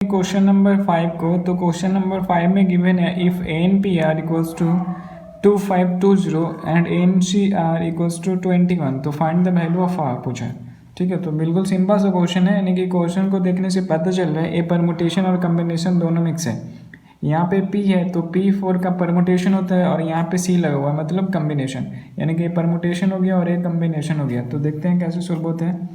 Question number 5 को, तो question number 5 में गिवन है if N P R equals to 2520 and N C R equals to 21, तो find the value of R पूछा है। ठीक है, तो बिल्कुल सिंपल सा क्वेश्चन है, यानी कि क्वेश्चन को देखने से पता चल रहा है ए परमुटेशन और कम्बिनेशन दोनों मिक्स है। यहाँ पे पी है तो P4 का परमुटेशन होता है और यहाँ पे सी लगा हुआ है मतलब कम्बिनेशन, यानी कि परमुटेशन हो गया और एक कम्बिनेशन हो गया। तो देखते हैं कैसे सॉल्व होते हैं।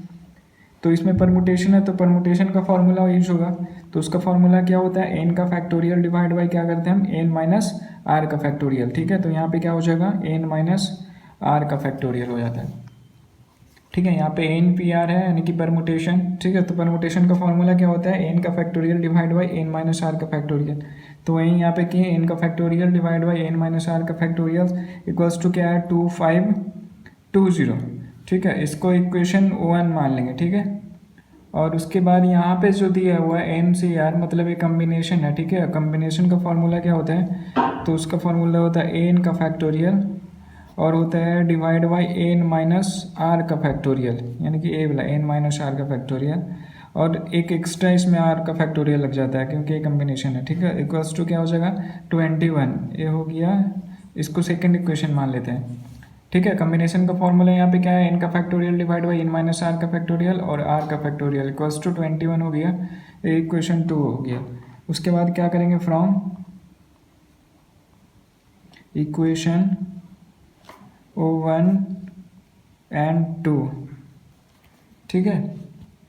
तो इसमें परमुटेशन है तो परमुटेशन का फॉर्मूला यूज होगा, तो उसका फॉर्मूला क्या होता है, एन का फैक्टोरियल डिवाइड बाई क्या करते हैं हम, एन माइनस आर का फैक्टोरियल। ठीक है, तो यहाँ पे क्या हो जाएगा, एन माइनस आर का फैक्टोरियल हो जाता है। ठीक है, यहाँ पे एन पी आर है यानी कि परमुटेशन। ठीक है, तो परमुटेशन का फॉर्मूला क्या होता है, एन का factorial divide by N minus R का फैक्टोरियल। तो वहीं यहाँ पे किए एन का factorial divide by N minus R का फैक्टोरियल इक्वल्स टू क्या है 2520। ठीक है, इसको इक्वेशन 1 मान लेंगे। ठीक है, और उसके बाद यहाँ पे जो दिया हुआ है एन सी आर मतलब ये कम्बिनेशन है। ठीक है, कम्बिनेशन का फॉर्मूला क्या होता है, तो उसका फॉर्मूला होता है एन का फैक्टोरियल और होता है divide by N minus R का फैक्टोरियल, यानी कि ए वाला एन माइनस आर का फैक्टोरियल, और एक एक्स्ट्रा इसमें आर का फैक्टोरियल लग जाता है क्योंकि ये कम्बिनेशन है। ठीक है, इक्वल्स टू क्या हो जाएगा 21, ये हो गया, इसको सेकेंड इक्वेशन मान लेते हैं। ठीक है, कम्बिनेशन का फॉर्मूला यहाँ पे क्या है, एन का factorial divide by N minus R का फैक्टोरियल और आर का फैक्टोरियल इक्वल्स टू 21 हो गया, इक्वेशन 2 हो गया। उसके बाद क्या करेंगे, फ्रॉम इक्वेशन 1 एंड 2। ठीक है,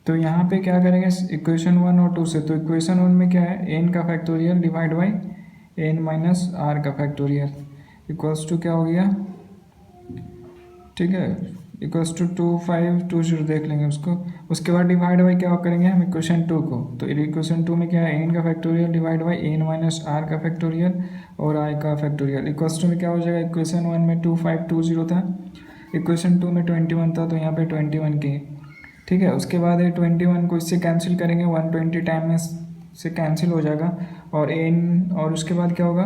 तो यहाँ पे क्या करेंगे इक्वेशन 1 और 2 से, तो इक्वेशन 1 में क्या है, एन का factorial divide by N minus R का फैक्टोरियल इक्वल्स टू क्या हो गया, ठीक है, इक्वल्स टू 2520 देख लेंगे उसको। उसके बाद डिवाइड बाई क्या करेंगे हम इक्वेशन 2 को, तो इक्वेशन 2 में क्या है, एन का factorial divide by N minus R का फैक्टोरियल और आई का फैक्टोरियल इक्वल्स टू में क्या हो जाएगा, इक्वेशन 1 में 2520 था, इक्वेशन 2 में 21 था, तो यहाँ पे 21 की। ठीक है, उसके बाद ये 21 को इससे कैंसिल करेंगे, 120 टाइम में से कैंसिल हो जाएगा और एन, और उसके बाद क्या होगा,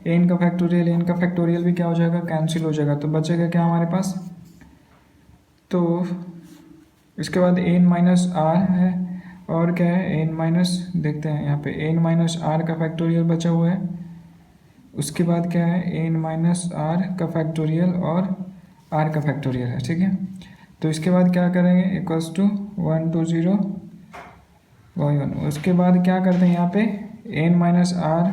एन का फैक्टोरियल भी क्या हो जाएगा, कैंसिल हो जाएगा। तो बचेगा क्या हमारे पास, तो इसके बाद एन माइनस आर है और क्या है, एन माइनस, देखते हैं यहाँ पे एन माइनस आर का फैक्टोरियल बचा हुआ है। उसके बाद क्या है, एन माइनस आर का फैक्टोरियल और आर का फैक्टोरियल है। ठीक है, तो इसके बाद क्या करेंगे, इक्वल्स टू 120 1। उसके बाद क्या करते हैं, यहाँ पे एन माइनस आर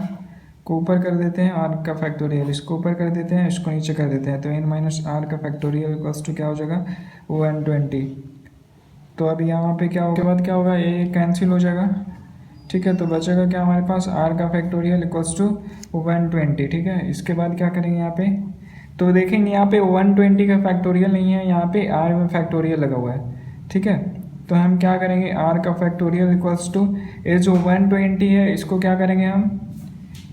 को ऊपर कर देते हैं, आर का फैक्टोरियल इसको ऊपर कर देते हैं, इसको नीचे कर देते हैं, तो एन माइनस आर का फैक्टोरियल इक्वल्स टू क्या हो जाएगा 120। तो अब यहाँ पे क्या होगा, उसके बाद क्या होगा, ये कैंसिल हो जाएगा। ठीक है, तो बचेगा क्या हमारे पास, आर का फैक्टोरियल इक्वल्स टू 120। ठीक है, इसके बाद क्या करेंगे यहाँ पे, तो देखेंगे यहाँ पे 120 का फैक्टोरियल नहीं है, यहाँ पे आर में फैक्टोरियल लगा हुआ है। ठीक है, तो हम क्या करेंगे, आर का फैक्टोरियल इक्वल्स टू ये जो 120 है इसको क्या करेंगे हम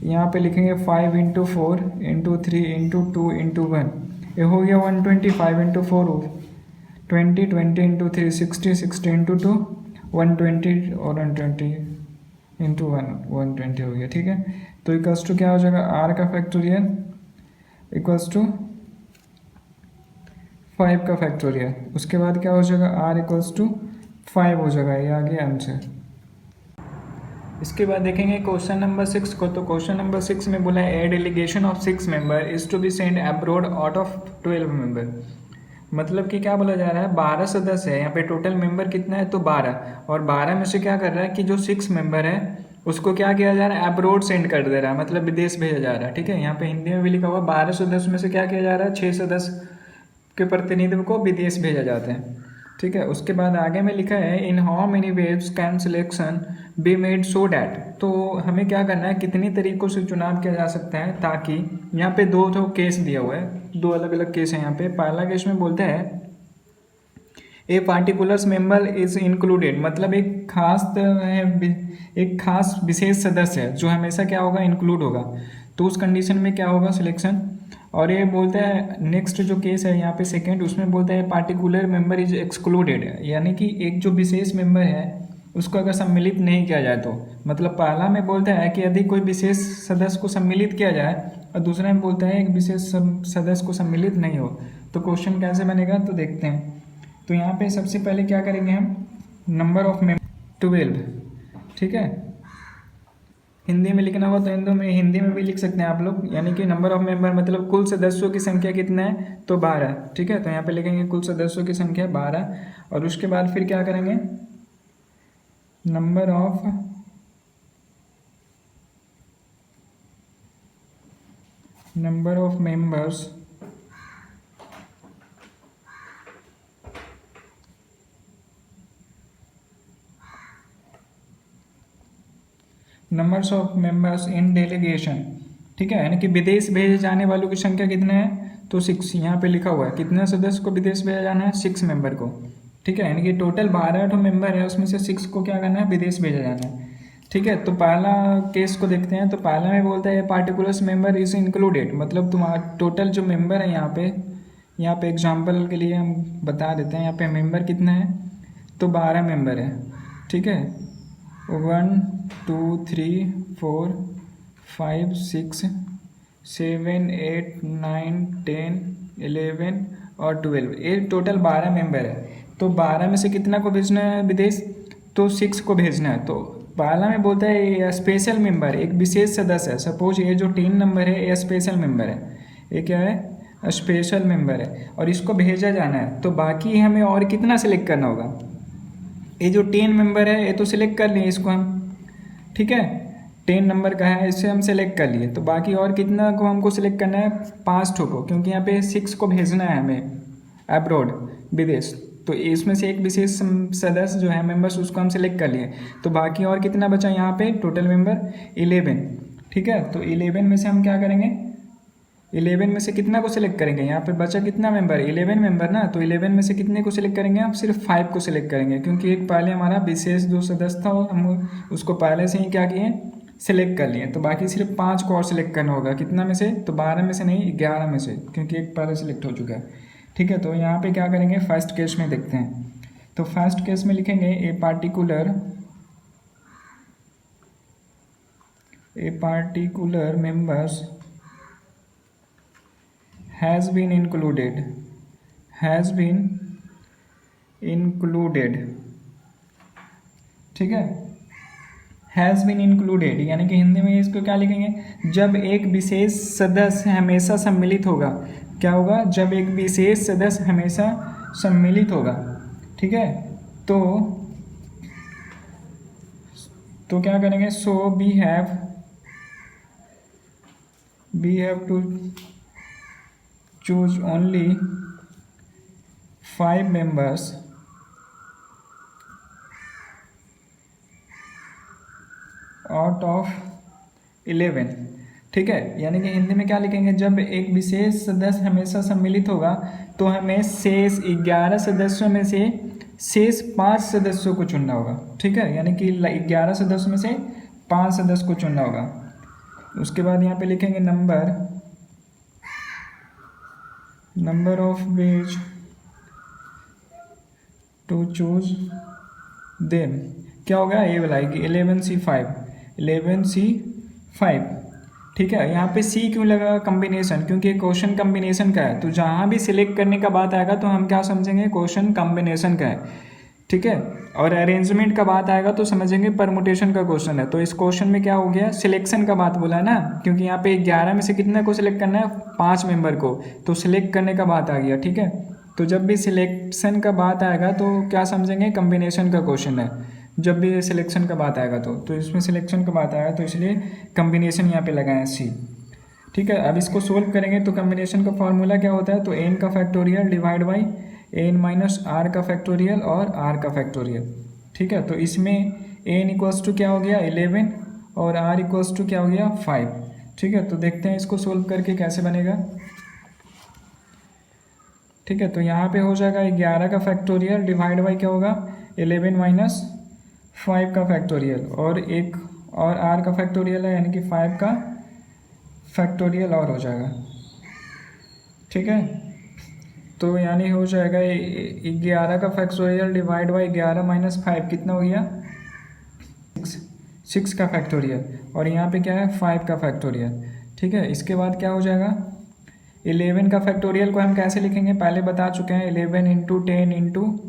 यहाँ पे लिखेंगे 5 इंटू 4 इंटू 3 इंटू 2 इंटू 1, ये हो गया 125 इंटू 4 20 20 इंटू 3 60 60 इंटू 2 120 और 120 इंटू 1 120 हो गया। ठीक है, तो इक्वल्स टू क्या हो जाएगा, आर का फैक्टोरियल इक्वल्स टू 5 का फैक्टोरियल, उसके बाद क्या हो जाएगा, आर इक्वल्स टू 5 हो जाएगा, ये आ गया आंसर। इसके बाद देखेंगे क्वेश्चन नंबर 6 को, तो क्वेश्चन नंबर 6 में बोला है a delegation of 6 member is to be send abroad out of 12 member. मतलब कि क्या बोला जा रहा है, 12 सदस्य है, यहाँ पे टोटल मेंबर कितना है, तो 12, और 12 में से क्या कर रहा है कि जो 6 मेंबर है उसको क्या किया जा रहा है, अब्रॉड सेंड कर दे रहा है, मतलब विदेश भेजा जा रहा है। ठीक है, यहाँ पे हिंदी में भी लिखा हुआ 12 सदस्य में से क्या किया जा रहा है, 6 सदस्य के प्रतिनिधित्व को विदेश भेजा जाते हैं। ठीक है, उसके बाद आगे में लिखा है in how many ways can selection be made so that, तो हमें क्या करना है, कितनी तरीकों से चुनाव किया जा सकता है, ताकि यहाँ पे दो केस दिया हुआ है, दो अलग अलग केस है यहाँ पे। पहला केस में बोलते हैं ए पार्टिकुलर्स मेंबर इज इंक्लूडेड, मतलब एक खास विशेष सदस्य है जो हमेशा क्या होगा, इंक्लूड होगा, तो उस कंडीशन में क्या होगा सिलेक्शन। और ये बोलता है नेक्स्ट जो केस है यहाँ पे सेकंड, उसमें बोलता है पार्टिकुलर मेंबर इज एक्सक्लूडेड, यानी कि एक जो विशेष मेंबर है उसको अगर सम्मिलित नहीं किया जाए तो, मतलब पहला में बोलता है कि यदि कोई विशेष सदस्य को सम्मिलित किया जाए और दूसरा में बोलता है एक विशेष सदस्य को सम्मिलित नहीं हो, तो क्वेश्चन कैसे बनेगा, तो देखते हैं। तो यहाँ पे सबसे पहले क्या करेंगे हम, नंबर ऑफ मेंबर 12। ठीक है, हिंदी में लिखना होगा तो हिंदी में भी लिख सकते हैं आप लोग, यानी कि नंबर ऑफ मेंबर मतलब कुल सदस्यों की संख्या कितना है, तो 12। ठीक है, तो यहाँ पे लिखेंगे कुल सदस्यों की संख्या 12, और उसके बाद फिर क्या करेंगे, number of members in delegation. ठीक है, यानी कि विदेश भेजे जाने वालों की संख्या कितने है, तो 6 यहाँ पे लिखा हुआ है, कितने सदस्य को विदेश भेजा जाना है, 6 मेंबर को। ठीक है, यानी कि टोटल 12 मेंबर है, उसमें से 6 को क्या करना है, विदेश भेजा जाना है। ठीक है, तो पहला केस को देखते हैं। तो पहला में बोलता है पार्टिकुलर मेंबर इज इंक्लूडेड, मतलब तुम्हारा टोटल जो मेंबर है यहाँ पे एग्जाम्पल के लिए हम बता देते हैं, यहाँ पे मेंबर कितना है, तो 12 मेंबर है। ठीक है, 1 2 3 4 5 6 7 8 9 10 11 और 12, ये टोटल 12 मेंबर है। तो 12 में से कितना को भेजना है विदेश, तो 6 को भेजना है। तो पहला में बोलता है ये स्पेशल मेंबर, एक विशेष सदस्य है। सपोज ये जो 3 नंबर है ये स्पेशल मेंबर है, ये क्या है, स्पेशल मेंबर है, और इसको भेजा जाना है। तो बाकी हमें और कितना सिलेक्ट करना होगा, ये जो 10 मेंबर है ये तो सिलेक्ट कर लिए इसको हम। ठीक है, 10 नंबर का है, इससे हम सिलेक्ट कर लिए। तो बाकी और कितना को हमको सिलेक्ट करना है, 5 ठो को, क्योंकि यहाँ पे 6 को भेजना है हमें अब्रॉड, विदेश। तो इसमें से एक विशेष सदस्य जो है मेंबर्स, उसको हम सिलेक्ट कर लिए। तो बाकी और कितना बचा यहाँ पे, टोटल मेंबर 11। ठीक है, तो 11 में से हम क्या करेंगे, 11 में से कितना को सिलेक्ट करेंगे, यहाँ पे बचा कितना मेंबर, 11 मेंबर ना। तो 11 में से कितने को सिलेक्ट करेंगे, हम सिर्फ 5 को सिलेक्ट करेंगे, क्योंकि एक पहले हमारा विशेष जो सदस्य था हम उसको पहले से ही क्या किए, सिलेक्ट कर लिए। तो बाकी सिर्फ 5 को और सिलेक्ट करना होगा, कितना में से, तो 12 में से नहीं, 11 में से, क्योंकि एक पहले सिलेक्ट हो चुका है। ठीक है, तो यहाँ पे क्या करेंगे, फर्स्ट केस में देखते हैं। तो फर्स्ट केस में लिखेंगे a particular members has been included। ठीक है, हैज़ बीन इंक्लूडेड, यानी कि हिंदी में इसको क्या लिखेंगे, जब एक विशेष सदस्य हमेशा सम्मिलित होगा। क्या होगा, जब एक विशेष सदस्य हमेशा सम्मिलित होगा। ठीक है, तो क्या करेंगे, so we have to choose only 5 members out of 11। ठीक है, यानी कि हिंदी में क्या लिखेंगे, जब एक विशेष सदस्य हमेशा सम्मिलित होगा तो हमें शेष 11 सदस्यों में से शेष 5 सदस्यों को चुनना होगा। ठीक है, यानी कि 11 सदस्यों में से 5 सदस्य को चुनना होगा। उसके बाद यहाँ पे लिखेंगे number of ways to choose them. क्या होगा, ये वाला 11C5। ठीक है, यहाँ पे सी क्यों लगा, कॉम्बिनेशन, क्योंकि क्वेश्चन कॉम्बिनेशन का है। तो जहाँ भी सिलेक्ट करने का बात आएगा तो हम क्या समझेंगे, क्वेश्चन कॉम्बिनेशन का है। ठीक है, और अरेंजमेंट का बात आएगा तो समझेंगे परमुटेशन का क्वेश्चन है। तो इस क्वेश्चन में क्या हो गया, सिलेक्शन का बात बोला है ना, क्योंकि यहाँ पे 11 में से कितने को सिलेक्ट करना है, 5 मेंबर को, तो सिलेक्ट करने का बात आ गया। ठीक है, तो जब भी सिलेक्शन का बात आएगा तो क्या समझेंगे, कॉम्बिनेशन का क्वेश्चन है। जब भी सिलेक्शन का बात आएगा तो इसमें सिलेक्शन का बात आएगा, तो इसलिए कॉम्बिनेशन यहाँ पे लगाए सी। ठीक है, अब इसको सोल्व करेंगे तो कॉम्बिनेशन का फॉर्मूला क्या होता है, तो n का factorial divide by n minus R का फैक्टोरियल और r का फैक्टोरियल। ठीक है, तो इसमें n इक्वल्स टू क्या हो गया 11 और r इक्वल्स टू क्या हो गया 5। ठीक है, तो देखते हैं इसको सोल्व करके कैसे बनेगा। ठीक है, तो यहाँ पे हो जाएगा 11 का फैक्टोरियल डिवाइड बाई क्या होगा 11 माइनस 5 का फैक्टोरियल, और एक और r का फैक्टोरियल है, यानी कि 5 का फैक्टोरियल और हो जाएगा। ठीक है, तो यानी हो जाएगा 11 का फैक्टोरियल डिवाइड बाई 11 माइनस 5 कितना हो गया 6 का फैक्टोरियल, और यहाँ पे क्या है 5 का फैक्टोरियल। ठीक है, इसके बाद क्या हो जाएगा 11 का फैक्टोरियल को हम कैसे लिखेंगे, पहले बता चुके हैं, 11 into 10 into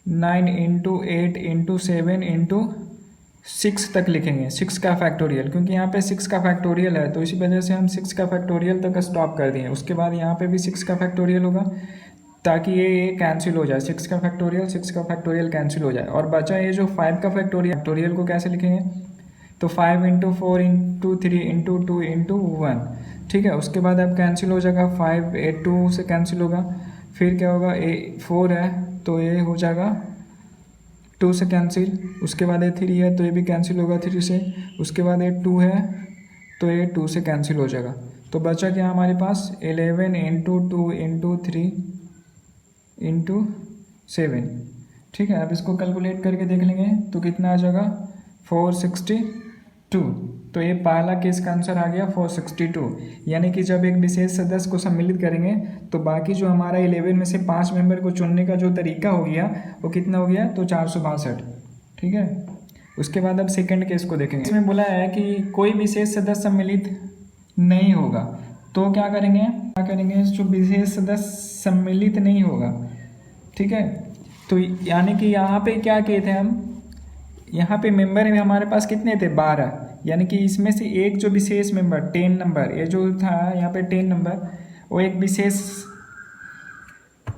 9 into 8 into 7 into 6 तक लिखेंगे, 6 का फैक्टोरियल, क्योंकि यहाँ पे 6 का फैक्टोरियल है तो इसी वजह से हम 6 का फैक्टोरियल तक स्टॉप कर दिए। उसके बाद यहाँ पे भी 6 का फैक्टोरियल होगा ताकि ये कैंसिल हो जाए, 6 का फैक्टोरियल कैंसिल हो जाए। और बचा ये जो 5 का फैक्टोरियल को कैसे लिखेंगे, तो 5 इंटू 4 इंटू 3 इंटू 2 इंटू 1, ठीक है। उसके बाद अब कैंसिल हो जाएगा, 5 2 से कैंसिल होगा, फिर क्या होगा, 4 है तो ये हो जाएगा 2 से कैंसिल, उसके बाद ये 3 है तो ये भी कैंसिल होगा 3 से, उसके बाद ये 2 है तो ये 2 से कैंसिल हो जाएगा। तो बचा क्या हमारे पास, 11 इंटू 2 इंटू 3 इंटू 7, ठीक है। अब इसको कैलकुलेट करके देख लेंगे तो कितना आ जाएगा, 462। तो ये पहला केस का आंसर आ गया 462। यानी कि जब एक विशेष सदस्य को सम्मिलित करेंगे तो बाकी जो हमारा 11 में से 5 मेंबर को चुनने का जो तरीका हो गया वो कितना हो गया, तो 462, ठीक है। उसके बाद अब सेकंड केस को देखेंगे। इसमें बोला है कि कोई विशेष सदस्य सम्मिलित नहीं होगा, तो क्या करेंगे, जो विशेष सदस्य सम्मिलित नहीं होगा, ठीक है। तो यानी कि यहाँ पे क्या किए थे हम, यहाँ पे मेंबर में हमारे पास कितने थे, 12, यानी कि इसमें से एक जो विशेष मेंबर 10 नंबर, ये जो था यहाँ पे 10 नंबर, वो एक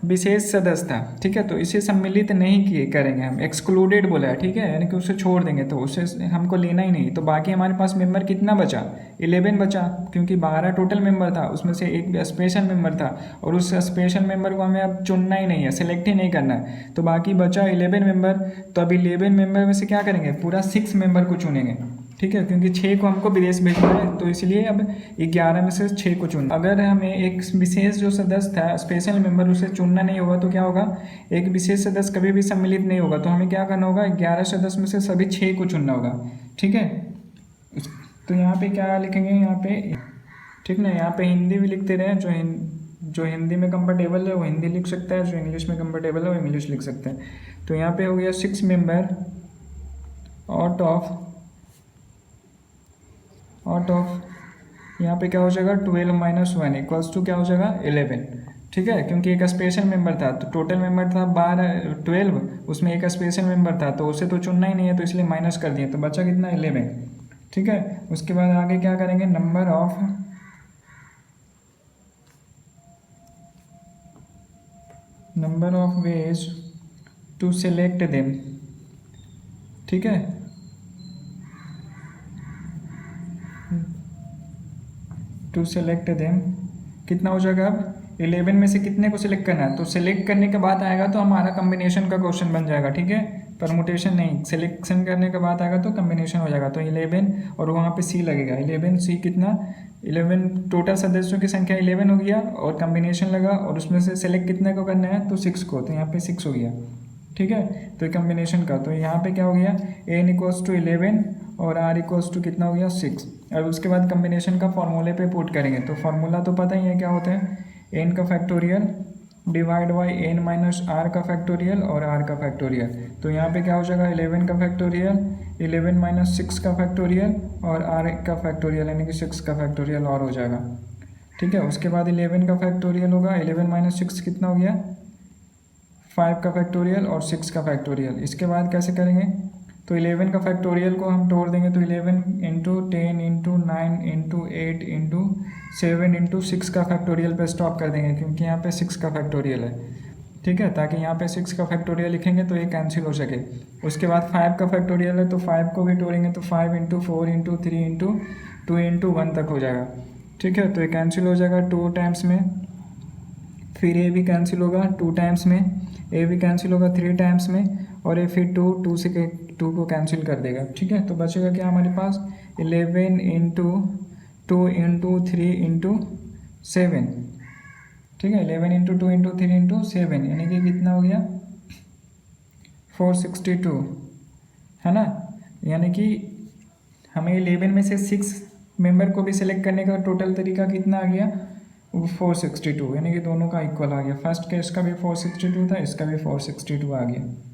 विशेष सदस्य था, ठीक है। तो इसे सम्मिलित नहीं किए करेंगे हम, एक्सक्लूडेड बोला है, ठीक है, यानी कि उसे छोड़ देंगे, तो उसे हमको लेना ही नहीं। तो बाकी हमारे पास मेंबर कितना बचा, 11 बचा, क्योंकि 12 टोटल मेंबर था, उसमें से एक स्पेशल मेंबर था और उस स्पेशल मेंबर को हमें अब चुनना ही नहीं है, सेलेक्ट ही नहीं करना है। तो बाकी बचा 11 मेंबर। तो अब 11 मेंबर में से क्या करेंगे, पूरा 6 मेंबर को चुनेंगे, ठीक है, क्योंकि 6 को हमको विदेश भेजना है, तो इसलिए अब 11 में से 6 को चुनना। अगर हमें एक विशेष जो सदस्य था, स्पेशल मेंबर, उसे चुनना नहीं होगा तो क्या होगा, एक विशेष सदस्य कभी भी सम्मिलित नहीं होगा, तो हमें क्या करना होगा, 11 सदस्य में से सभी 6 को चुनना होगा, ठीक है। तो यहाँ पे क्या लिखेंगे, यहाँ पे, ठीक ना, यहाँ पे हिंदी भी लिखते रहे, जो हिंदी में कंफर्टेबल है वो हिंदी लिख सकता है, जो इंग्लिश में कंफर्टेबल है वो इंग्लिश लिख सकता है। तो यहाँ पे हो गया 6 मेंबर आउट ऑफ यहाँ पे क्या हो जाएगा, 12 - 1 इक्वल्स टू क्या हो जाएगा, 11, ठीक है। क्योंकि एक स्पेशल मेंबर था, तो टोटल मेंबर था 12, उसमें एक स्पेशल मेंबर था तो उसे तो चुनना ही नहीं है, तो इसलिए माइनस कर दिए, तो बचा कितना, 11, ठीक है। उसके बाद आगे क्या करेंगे, number of ways to select them, ठीक है। टू सेलेक्ट देम कितना हो जाएगा, अब 11 में से कितने को सिलेक्ट करना है, तो सिलेक्ट करने के बाद आएगा तो हमारा कम्बिनेशन का क्वेश्चन बन जाएगा, ठीक है, परमुटेशन नहीं, सिलेक्शन करने के बाद आएगा तो कम्बिनेशन हो जाएगा। तो 11 और वहाँ पे सी लगेगा, 11 सी कितना, 11 टोटल सदस्यों की संख्या 11 हो गया और कम्बिनेशन लगा और उसमें से सिलेक्ट कितने को करना है, तो 6 को, तो यहाँ पे 6 हो गया, ठीक है। तो कम्बिनेशन का, तो यहाँ पे क्या हो गया, n इक्वल्स टू 11 और r इक्वल्स टू कितना हो गया, 6। और उसके बाद कम्बिनेशन का फॉर्मूले पे पुट करेंगे, तो फॉर्मूला तो पता ही है क्या होता है, n का factorial divide by n minus r का फैक्टोरियल और r का फैक्टोरियल। तो यहाँ पे क्या हो जाएगा, 11 का फैक्टोरियल, 11 माइनस 6 का फैक्टोरियल और r का फैक्टोरियल, यानी कि 6 का फैक्टोरियल और हो जाएगा, ठीक है। उसके बाद 11 का फैक्टोरियल होगा, 11 माइनस 6 कितना हो गया, 5 का फैक्टोरियल और 6 का फैक्टोरियल। इसके बाद कैसे करेंगे, तो 11 का फैक्टोरियल को हम तोड़ देंगे, तो 11 into 10 into 9 into 8 into 7 into 6 का फैक्टोरियल पे स्टॉप कर देंगे, क्योंकि यहाँ पे 6 का फैक्टोरियल है, ठीक है, ताकि यहाँ पे 6 का फैक्टोरियल लिखेंगे तो ये कैंसिल हो सके। उसके बाद 5 का फैक्टोरियल है तो 5 को भी तोड़ेंगे, तो 5 इंटू 4 इंटू 3 इंटू 2 इंटू 1 तक हो जाएगा, ठीक है। तो ये कैंसिल हो जाएगा 2 टाइम्स में, फिर ए भी कैंसिल होगा 2 टाइम्स में, ए भी कैंसिल होगा 3 टाइम्स में, और ये फिर 2 से 2 को कैंसिल कर देगा, ठीक है। तो बचेगा क्या हमारे पास, 11 इंटू 2 इंटू 3 इंटू 7, ठीक है, 11 इंटू 2 इंटू 3 इंटू 7, यानी कि कितना हो गया, 462, है ना। यानी कि हमें 11 में से 6 मेंबर को भी सिलेक्ट करने का टोटल तरीका कितना आ गया, 462, यानी कि दोनों का इक्वल आ गया। फर्स्ट केस का भी 462 था, इसका भी 462 आ गया।